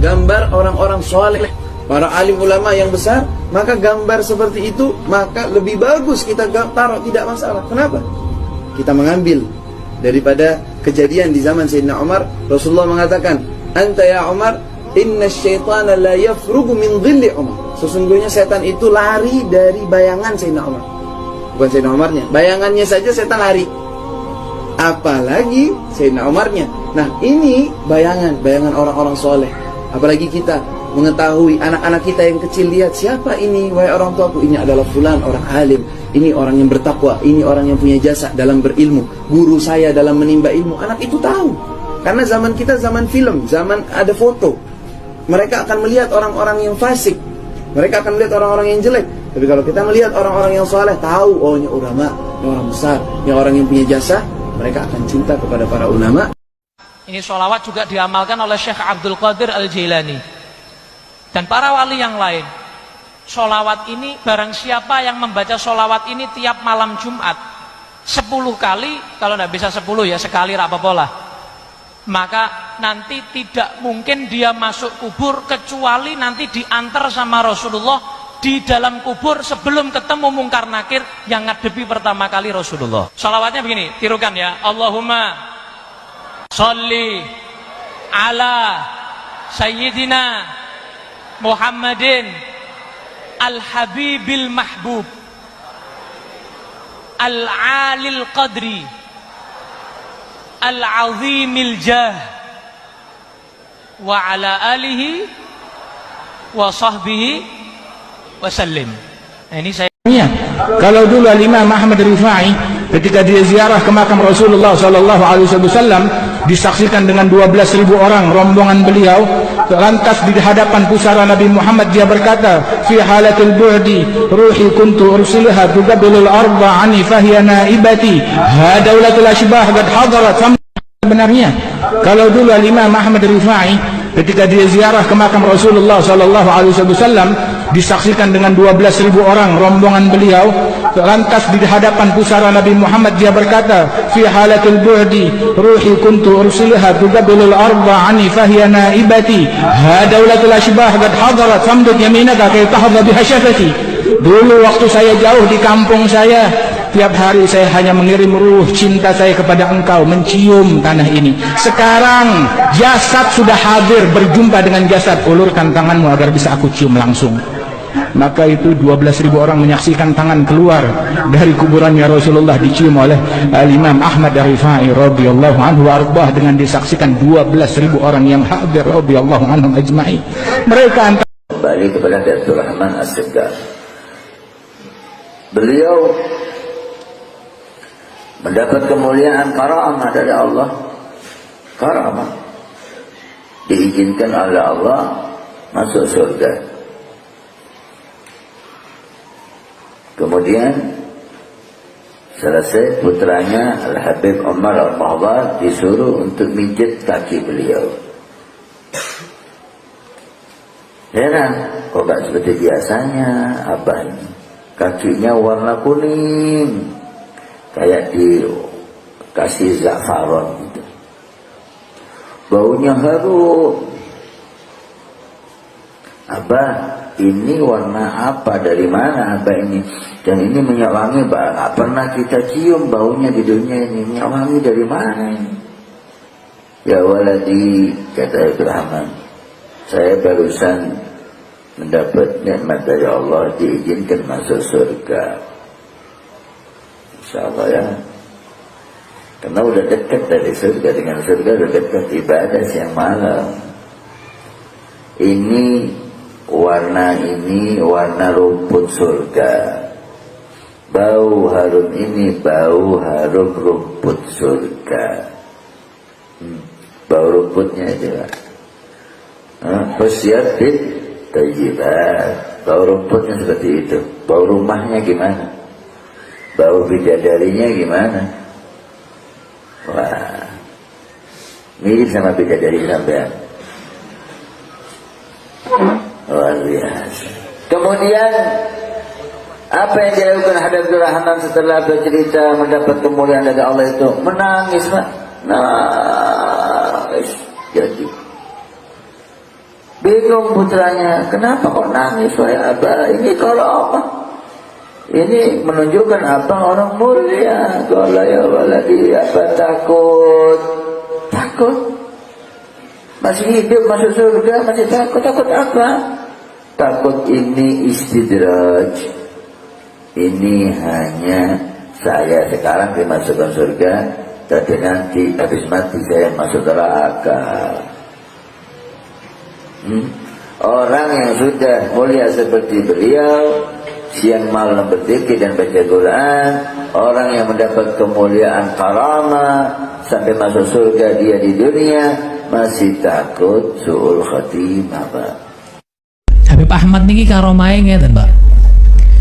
gambar orang-orang soleh, para alim ulama yang besar, maka gambar seperti itu maka lebih bagus kita taruh, tidak masalah. Kenapa? Kita mengambil daripada kejadian di zaman Sayyidina Umar. Rasulullah mengatakan, "Anta ya Umar, inna syaitana la yafrugu min dhilli Umar." Sesungguhnya setan itu lari dari bayangan Sayyidina Umar. Bukan Sayyidina Umarnya, bayangannya saja setan lari, apalagi Sayyidina Umarnya. Nah, ini bayangan orang-orang soleh. Apalagi kita mengetahui anak-anak kita yang kecil, lihat siapa ini, wahai orang tuaku, ini adalah fulan, orang alim, ini orang yang bertakwa, ini orang yang punya jasa dalam berilmu, guru saya dalam menimba ilmu. Anak itu tahu, karena zaman kita zaman film, zaman ada foto. Mereka akan melihat orang-orang yang fasik, mereka akan melihat orang-orang yang jelek. Tapi kalau kita melihat orang-orang yang soleh, tahu, oh ini ulama, ini orang besar, ini orang yang punya jasa, mereka akan cinta kepada para ulama. Ini sholawat juga diamalkan oleh Syekh Abdul Qadir Al-Jailani dan para wali yang lain. Sholawat ini, barang siapa yang membaca sholawat ini tiap malam Jumat 10 kali, kalau tidak bisa 10 ya sekali rapapola, maka nanti tidak mungkin dia masuk kubur kecuali nanti diantar sama Rasulullah di dalam kubur sebelum ketemu mungkar nakir yang ngadepi pertama kali Rasulullah. Sholawatnya begini, tirukan ya. Allahumma sholli ala sayyidina Muhammadin al-habibil mahbub al-alil qadri al-azimil jah wa ala alihi wa sahbihi wasallim. Nah, ini saya. Kalau dulu Imam Ahmad Rifai ketika dia ziarah ke makam Rasulullah sallallahu alaihi wasallam disaksikan dengan 12.000 orang rombongan beliau, lantas di hadapan pusara Nabi Muhammad dia berkata, fi halatil bu'di ruhi kuntu ursilha tuqabilul arda ani fahiya naibati hadaulatul ashbah qad hadarat. Sebenarnya kalau dulu Imam Ahmad Rifai ketika dia ziarah ke makam Rasulullah sallallahu alaihi wasallam disaksikan dengan 12.000 orang rombongan beliau, lantas di hadapan pusara Nabi Muhammad dia berkata, fi halatil bu'di ruhi kuntu ursilha tuqabilul arda ani fahiya naibati hadaulatul ashbah qad hadarat famdud yaminaka kay tahdha biha syafati. Dulu waktu saya jauh di kampung saya, tiap hari saya hanya mengirim ruh cinta saya kepada engkau, mencium tanah ini. Sekarang jasad sudah hadir, berjumpa dengan jasad, ulurkan tanganmu agar bisa aku cium langsung. Maka itu 12.000 orang menyaksikan tangan keluar dari kuburannya Rasulullah dicium oleh Imam Ahmad Rifai radhiyallahu anhu arbah, dengan disaksikan 12.000 orang yang hadir radhiyallahu anhum ajma'in. Mereka kembali kepada Abdul Rahman As-Segaf. Beliau mendapat kemuliaan karamah dari Allah. Karamah diizinkan oleh Allah masuk surga. Kemudian selesai, putranya Al-Habib Umar Al-Mahdar disuruh untuk mijit kaki beliau. Heran, kok gak seperti biasanya apa ini? Kakinya warna kuning, kayak dikasih zafaron gitu. Baunya harum. Abah, ini warna apa? Dari mana Abah ini? Dan ini minyak wangi, Pak. Gak pernah kita cium baunya di dunia ini. Minyak wangi dari mana ini? Ya waladi, kata Abdul Rahman, saya barusan mendapat nikmat dari Allah, diizinkan masuk surga. InsyaAllah ya. Karena udah dekat dari surga, dengan surga udah dekat, ibadah siang malam. Ini warna rumput surga. Bau harum ini bau harum rumput surga. Bau rumputnya juga. Husyatit tayyibat. Bau rumputnya seperti itu. Bau rumahnya gimana? Bau bidadarinya gimana? Wah, mirip sama bidadari sampean. Luar biasa. Kemudian apa yang dilakukan Habibur Rahman setelah bercerita mendapat kemuliaan dari Allah itu? Menangis, Pak. Nangis. Jadi Bingung putranya, kenapa kok nangis wahai Abah? Ini kalau Allah, ini menunjukkan apa orang mulia. Kalau ya waladi, apa takut? Takut. Masih hidup, masuk surga, masih takut. Takut apa? Takut ini istidraj. Ini hanya saya sekarang dimasukkan surga, tapi nanti habis mati saya masuk neraka. Orang yang sudah mulia seperti beliau, siang malam berzikir dan baca Quran, orang yang mendapat kemuliaan karamah sampai masuk surga dia di dunia, masih takut su'ul khatimah, Pak. Habib Ahmad niki karomahe ngeten, Pak.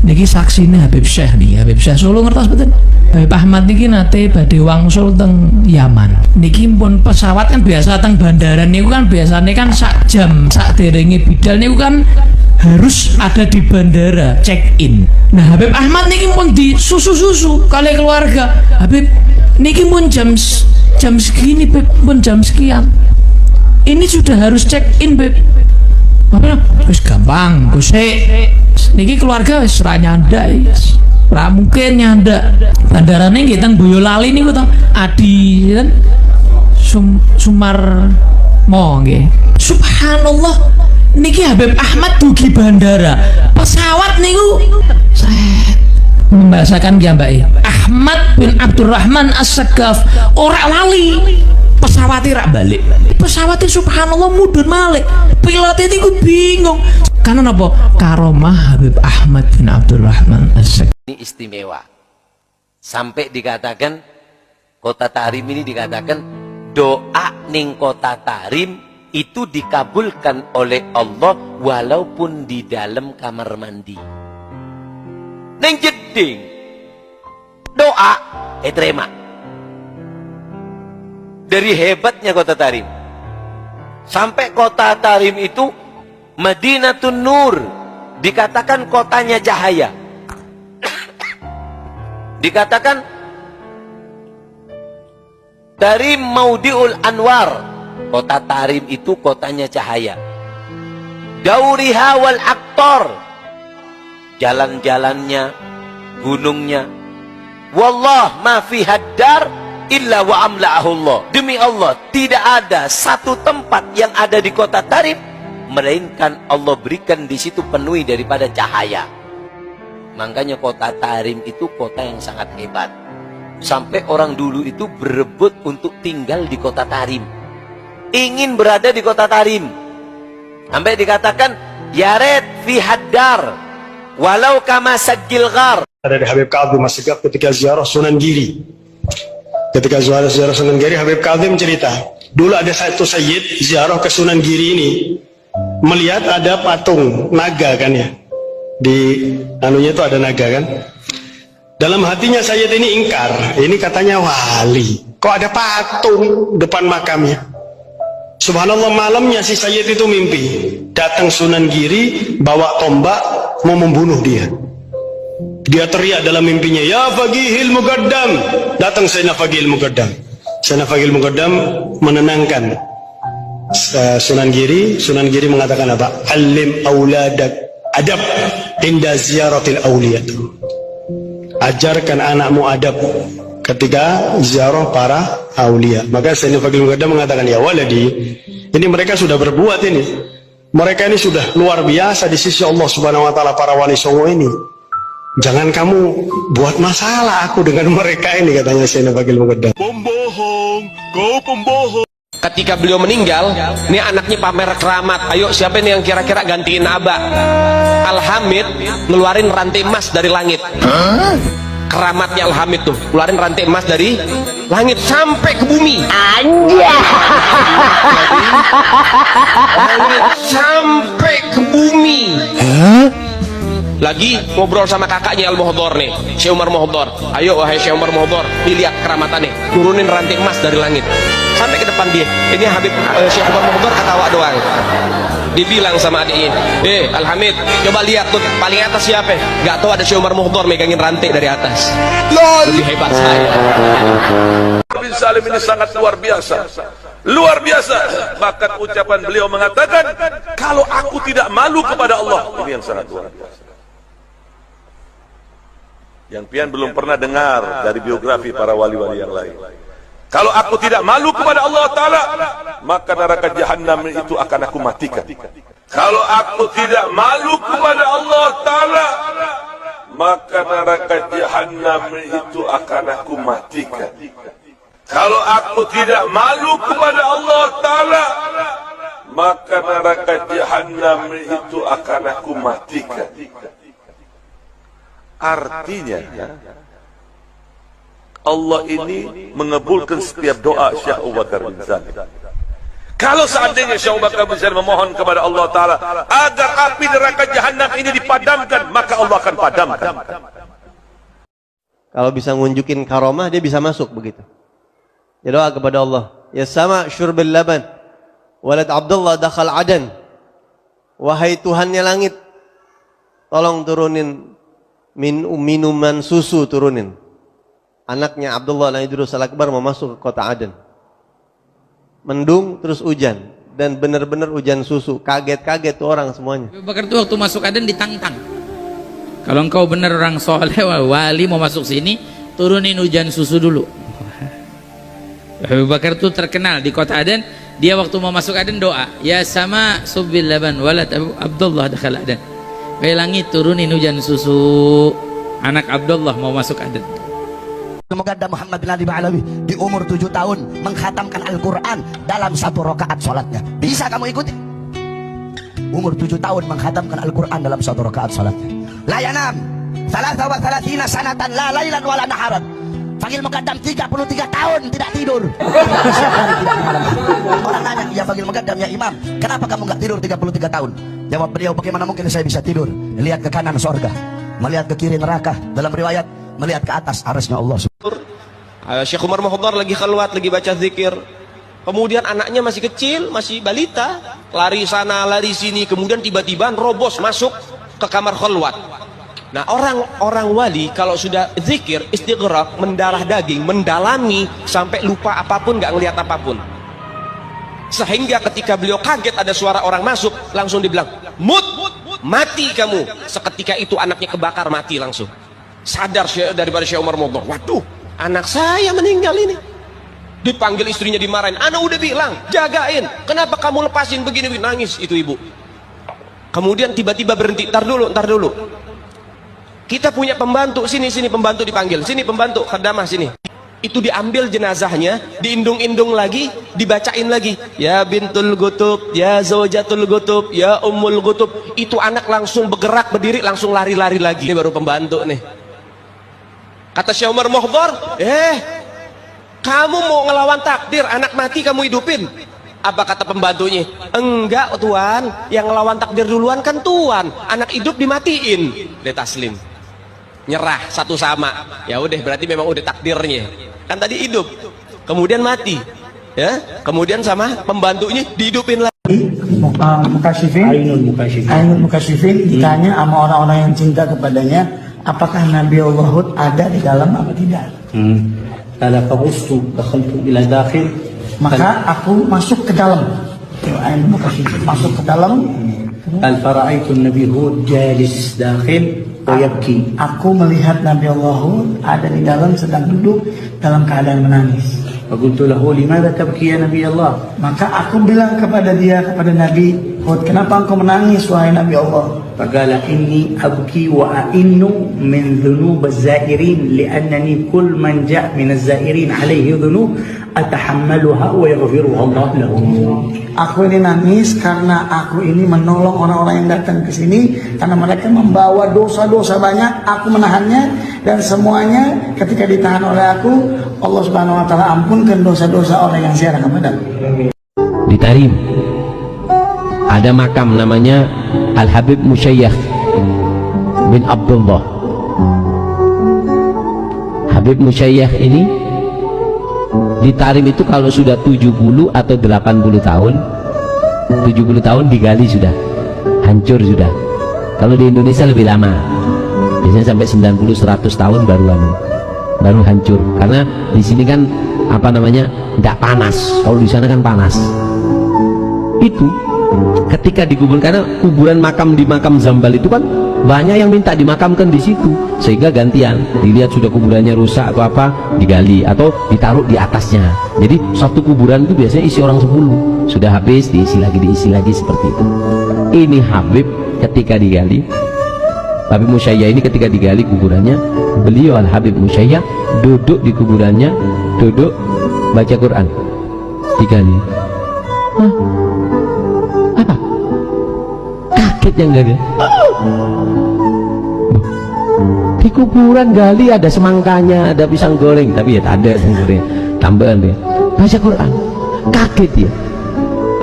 Niki saksine Habib Syekh nih, Habib Syekh Solo ngertos betul. Habib Ahmad niki nate badhe wangsul teng Yaman. Niki pun pesawat kan biasa teng bandara niku kan biasanya kan sak jam sak derenge bidal niku kan harus ada di bandara check in. Nah Habib Ahmad niki pun di susu kali keluarga. Habib niki pun jam segini, Beb, pun jam sekian. Ini sudah harus check in, Beb. Apa? Wis gampang, Gusik. Niki keluarga wis ra nyandai. Ra mungkin nyanda. Bandarane nggih teng Boyolali niku to. Adi kan Sumarmo nggih. Subhanallah. Niki Habib Ahmad dugi bandara. Pesawat niku membahasakan ya Mbak Ahmad bin Abdurrahman As-Sagaf ora lali. Pesawatnya rak balik. Pesawatnya subhanallah mudun malik. Pilotnya itu bingung. Karena apa? Karomah Habib Ahmad bin Abdurrahman As-Sagaf. Ini istimewa. Sampai dikatakan kota Tarim ini dikatakan doa ning kota Tarim itu dikabulkan oleh Allah walaupun di dalam kamar mandi. Neng jeding doa terima. Dari hebatnya kota Tarim, sampai kota Tarim itu Madinatun Nur, dikatakan kotanya cahaya. Dikatakan Tarim Maudiul Anwar, kota Tarim itu kotanya cahaya. Dauriha wal aktor, jalan-jalannya, gunungnya. Wallah ma fi haddar illa wa amla'ahullah. Demi Allah, tidak ada satu tempat yang ada di kota Tarim melainkan Allah berikan di situ penuhi daripada cahaya. Makanya kota Tarim itu kota yang sangat hebat. Sampai orang dulu itu berebut untuk tinggal di kota Tarim. Ingin berada di kota Tarim. Sampai dikatakan yaret fi haddar walau kama sajil ghar. Ada di Habib Ka'ab Mas-Sagaf ketika ziarah Sunan Giri. Ketika ziarah Sunan Giri, Habib Kazim cerita, dulu ada satu sayyid ziarah ke Sunan Giri ini, melihat ada patung naga kan ya, di anunya itu ada naga kan. Dalam hatinya sayyid ini ingkar, ini katanya wali, kok ada patung depan makamnya. Subhanallah, malamnya si sayyid itu mimpi, datang Sunan Giri bawa tombak mau membunuh dia. Dia teriak dalam mimpinya, ya Faqihil Muqaddam. Datang Sayyidina Faqihil Muqaddam. Sayyidina Faqihil Muqaddam menenangkan Sunan Giri. Sunan Giri mengatakan apa? Alim auladak adab inda ziyaratil awliya. Ajarkan anakmu adab ketika ziarah para awliya. Maka Sayyidina Faqihil Muqaddam mengatakan, ya waladi, ini mereka sudah berbuat ini. Mereka ini sudah luar biasa di sisi Allah Subhanahu wa taala, para wali songo ini. Jangan kamu buat masalah aku dengan mereka ini, katanya Sayyidina Faqihil Muqaddam. Pembohong, kau pembohong. Ketika beliau meninggal, ini anaknya pamer keramat. Ayo siapa nih yang kira-kira gantiin Abah? Al-Hamid ngeluarin rantai emas dari langit. Keramatnya Al-Hamid tuh, ngeluarin rantai emas dari langit sampai ke bumi. Langit sampai ke bumi. Lagi ngobrol sama kakaknya Al-Muhdhar nih, Syekh Umar Muhdhar. Ayo wahai Syekh Umar Muhdhar, lihat keramatannya, turunin rantai emas dari langit sampai ke depan dia. Ini Habib Syekh Umar Muhdhar ketawa doang. Dibilang sama adiknya, Al-Hamid, coba lihat tuh paling atas siapa? Gak tahu ada Syekh Umar Muhdhar megangin rantai dari atas. Lebih hebat saya. Bin Salim ini sangat luar biasa. Luar biasa. Bahkan ucapan beliau mengatakan, Kalau aku tidak malu kepada Allah, ini yang sangat luar biasa. Yang pian belum pernah dengar dari biografi para wali-wali yang lain. Kalau aku tidak malu kepada Allah Ta'ala, maka neraka Jahannam itu akan aku matikan. Kalau aku tidak malu kepada Allah Ta'ala, maka neraka Jahannam itu akan aku matikan. Kalau aku tidak malu kepada Allah Ta'ala, maka neraka Jahannam itu akan aku matikan. Artinya, Allah ini mengabulkan setiap doa Syekh Abu Bakar bin Salim. Kalau seandainya Syekh Abu Bakar bin Salim memohon kepada Allah Ta'ala agar api neraka Jahannam ini dipadamkan, maka Allah akan padamkan. Kalau bisa ngunjukin karomah, dia bisa masuk begitu. Dia doa kepada Allah, ya sama syurbil laban, walad Abdullah dakhal adan. Wahai Tuhannya langit, tolong turunin minuman susu, turunin. Anaknya Abdullah bin Idrus Al-Akbar mau masuk ke kota Aden. Mendung terus hujan, dan benar-benar hujan susu. Kaget-kaget tuh orang semuanya. Abu Bakar tuh waktu masuk Aden ditantang. Kalau engkau benar orang soleh, wali mau masuk sini, turunin hujan susu dulu. Abu Bakar tuh terkenal di kota Aden. Dia waktu mau masuk Aden doa, ya sama subbil laban walad Abdullah dakhal Aden. Wahai langit turunin hujan susu, anak Abdullah mau masuk Aden. Muqaddam Muhammad bin Ali Ba'alawi di umur 7 tahun mengkhatamkan Al-Quran dalam 1 rakaat sholatnya. Bisa kamu ikuti? Umur 7 tahun mengkhatamkan Al-Quran dalam 1 rakaat sholatnya. La yanam 33 sanatan la lailan wala naharan. Panggil Muqaddam 33 tahun tidak tidur. Orang nanya, ya panggil Muqaddam, ya Imam, kenapa kamu nggak tidur 33 tahun? Jawab beliau, bagaimana mungkin saya bisa tidur? Lihat ke kanan sorga, melihat ke kiri neraka. Dalam riwayat, melihat ke atas arasnya Allah. Syekh Umar Muhdhar lagi khalwat, lagi baca zikir. Kemudian anaknya masih kecil, masih balita, lari sana, lari sini. Kemudian tiba-tiba robos masuk ke kamar khalwat. Nah, orang wali kalau sudah zikir, istighraq, mendarah daging, mendalami sampai lupa apapun, nggak ngelihat apapun. Sehingga ketika beliau kaget ada suara orang masuk, langsung dibilang, "Mut, mati kamu." Seketika itu anaknya kebakar, mati langsung. Sadar daripada Syekh Umar Muhdhar, waduh, anak saya meninggal ini. Dipanggil istrinya, dimarahin. Ana udah bilang, jagain. Kenapa kamu lepasin begini? Nangis itu ibu. Kemudian tiba-tiba berhenti. Ntar dulu. Kita punya pembantu, sini pembantu dipanggil. Sini pembantu, khadamah sini. Itu diambil jenazahnya, diindung-indung lagi, dibacain lagi. Ya bintul gutub, ya zaujatul gutub, ya ummul gutub. Itu anak langsung bergerak, berdiri, langsung lari-lari lagi. Ini baru pembantu nih. Kata Syekh Umar Muhdhar, kamu mau ngelawan takdir, anak mati kamu hidupin. Apa kata pembantunya? Enggak tuan, yang ngelawan takdir duluan kan tuan, anak hidup dimatiin. Dia taslim, nyerah satu sama. Ya udah, berarti memang udah takdirnya. Kan tadi hidup, kemudian mati, ya. Kemudian sama pembantunya dihidupin lagi. Ainul Mukasyifin ditanya sama orang-orang yang cinta kepadanya, apakah Nabi Allah Hud ada di dalam apa tidak? Maka aku masuk ke dalam. Masuk ke dalam. Nabi Hud jalis dakhil wa yabki. Aku melihat Nabi Allah Hud ada di dalam, sedang duduk dalam keadaan menangis. Faqultu lahu limadha tabki ya Nabi Allah? Maka aku bilang kepada dia, kepada Nabi Hud, kenapa engkau menangis wahai Nabi Allah? Faqala inni abki wa a'innu min dhunub az-zairin li'annani kull man ja' min az-zairin alaihi dhunub atahammaluha wa yaghfiruha Allah lahu. Aku ini nangis karena aku ini menolong orang-orang yang datang ke sini karena mereka membawa dosa-dosa banyak, aku menahannya, dan semuanya ketika ditahan oleh aku, Allah Subhanahu wa taala ampunkan dosa-dosa orang yang ziarah kepadaku. Di Tarim ada makam namanya Al-Habib Musyayyakh bin Abdullah. Habib Musyayyakh ini di Tarim itu kalau sudah 70 atau 80 tahun, 70 tahun digali sudah, hancur sudah. Kalau di Indonesia lebih lama, biasanya sampai 90-100 tahun baru hancur. Karena di sini kan apa namanya, nggak panas. Kalau di sana kan panas. Itu ketika dikubur, karena kuburan makam di makam Zambal itu kan banyak yang minta dimakamkan di situ, sehingga gantian dilihat sudah kuburannya rusak atau apa, digali atau ditaruh di atasnya. Jadi satu kuburan itu biasanya isi orang 10, sudah habis diisi lagi seperti itu. Ini Habib ketika digali, Habib Musayyah ini ketika digali kuburannya, beliau Al Habib Musayyah duduk di kuburannya, duduk baca Quran, digali. Hah? Apa? Kaget yang gagal. Di kuburan gali ada semangkanya, ada pisang goreng, tapi ya tak ada pisang goreng, tambahan dia. Baca Quran, kaget dia.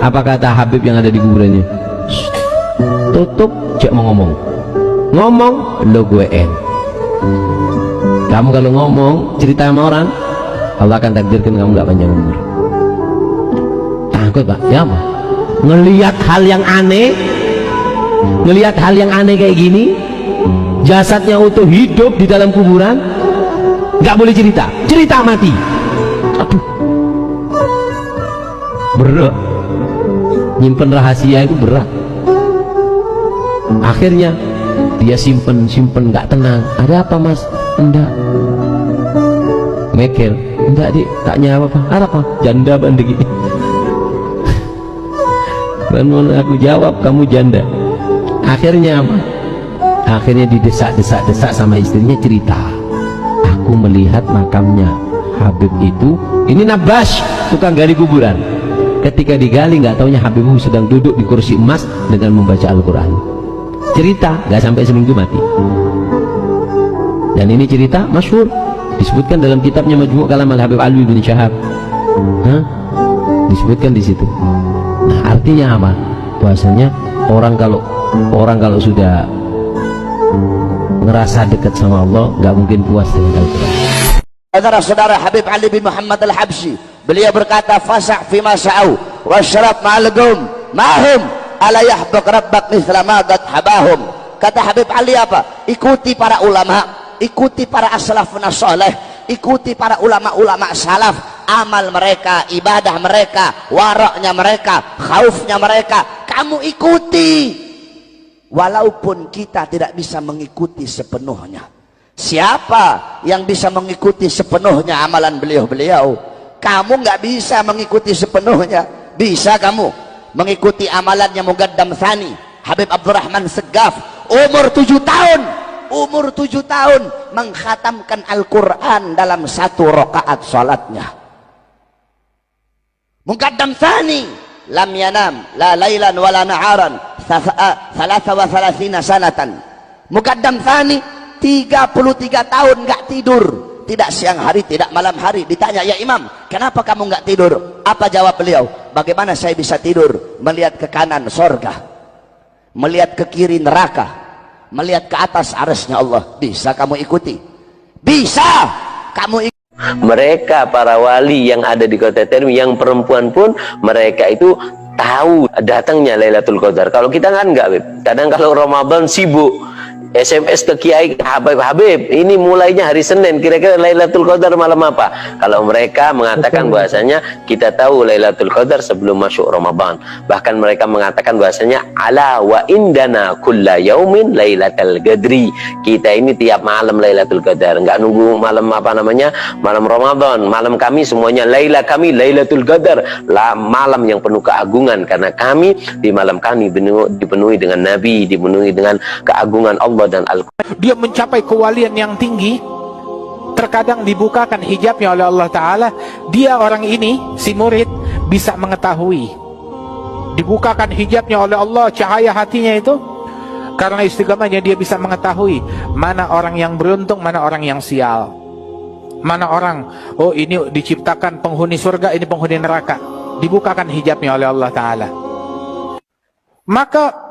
Apa kata Habib yang ada di kuburannya? Tutup, cek mau ngomong lo gue en. Kamu kalau ngomong cerita sama orang, Allah akan takdirkan kamu gak panjang umur. Takut Pak, ya apa? Ngelihat hal yang aneh kayak gini, jasadnya utuh hidup di dalam kuburan, nggak boleh cerita mati. Aduh, berat, nyimpen rahasia itu berat. Akhirnya dia simpen nggak tenang. Ada apa Mas? Enggak. Mikir, enggak Dik, tak nyawa apa? Ada apa? Janda bandegi. Dan aku jawab, kamu janda. Akhirnya apa? Akhirnya didesak sama istrinya, cerita, aku melihat makamnya Habib itu, ini Nabas, tukang gali kuburan. Ketika digali nggak taunya Habib sedang duduk di kursi emas dengan membaca Al-Quran. Cerita, nggak sampai seminggu mati. Dan ini cerita masyhur, disebutkan dalam kitabnya Majmu' Kalam Al-Habib Alwi bin Syahab. Disebutkan di situ. Nah, artinya apa? Bahasanya orang kalau sudah ngerasa dekat sama Allah, nggak mungkin puas dengan Al-Quran. Saudara Habib Ali bin Muhammad Al-Habsyi, beliau berkata, fasa' fi ma sa'au wasyrab ma'al-gum ma'hum ala yahbaq rabbak mithla ma habahum. Kata Habib Ali apa? Ikuti para ulama, ikuti para as-salafun as-salih, ikuti para ulama-ulama salaf, amal mereka, ibadah mereka, waraknya mereka, khaufnya mereka, kamu ikuti. Walaupun kita tidak bisa mengikuti sepenuhnya. Siapa yang bisa mengikuti sepenuhnya amalan beliau-beliau? Kamu nggak bisa mengikuti sepenuhnya. Bisa kamu mengikuti amalannya Mugaddam Tsani, Habib Abdurrahman Segaf, umur 7 tahun mengkhatamkan Al-Quran dalam 1 rakaat salatnya. Mugaddam Tsani lam yanam la lailan wala naharan 33 sanatan. Mugaddam Tsani 33 tahun nggak tidur, tidak siang hari, tidak malam hari. Ditanya, ya Imam, kenapa kamu nggak tidur? Apa jawab beliau? Bagaimana saya bisa tidur? Melihat ke kanan sorga, melihat ke kiri neraka, melihat ke atas arasnya Allah. Bisa kamu ikuti? Bisa kamu ikuti. Mereka para wali yang ada di kota Tarim, yang perempuan pun mereka itu tahu datangnya Lailatul Qadar. Kalau kita kan enggak, Beb. Kadang kalau Ramadan sibuk SMS ke Kiai, Habib, ini mulainya hari Senin, kira-kira Lailatul Qadar malam apa? Kalau mereka mengatakan bahasanya kita tahu Lailatul Qadar sebelum masuk Ramadan. Bahkan mereka mengatakan bahasanya ala wa indana kulla yaumin Lailatul Qadri. Kita ini tiap malam Lailatul Qadar, enggak nunggu malam apa namanya? Malam Ramadan. Malam kami semuanya kami Lailatul Qadar, malam yang penuh keagungan, karena kami di malam kami dipenuhi dengan Nabi, dipenuhi dengan keagungan Allah dan Al-Quran. Dia mencapai kewalian yang tinggi, terkadang dibukakan hijabnya oleh Allah Ta'ala. Dia orang ini, si murid, bisa mengetahui, dibukakan hijabnya oleh Allah, cahaya hatinya itu, karena istiqamahnya dia bisa mengetahui mana orang yang beruntung, mana orang yang sial, mana orang, oh ini diciptakan penghuni surga, ini penghuni neraka. Dibukakan hijabnya oleh Allah Ta'ala. Maka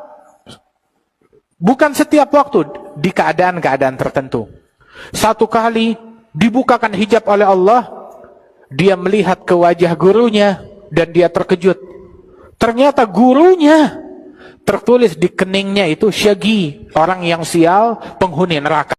bukan setiap waktu, di keadaan-keadaan tertentu. Satu kali dibukakan hijab oleh Allah, dia melihat ke wajah gurunya dan dia terkejut. Ternyata gurunya tertulis di keningnya itu syagi, orang yang sial, penghuni neraka.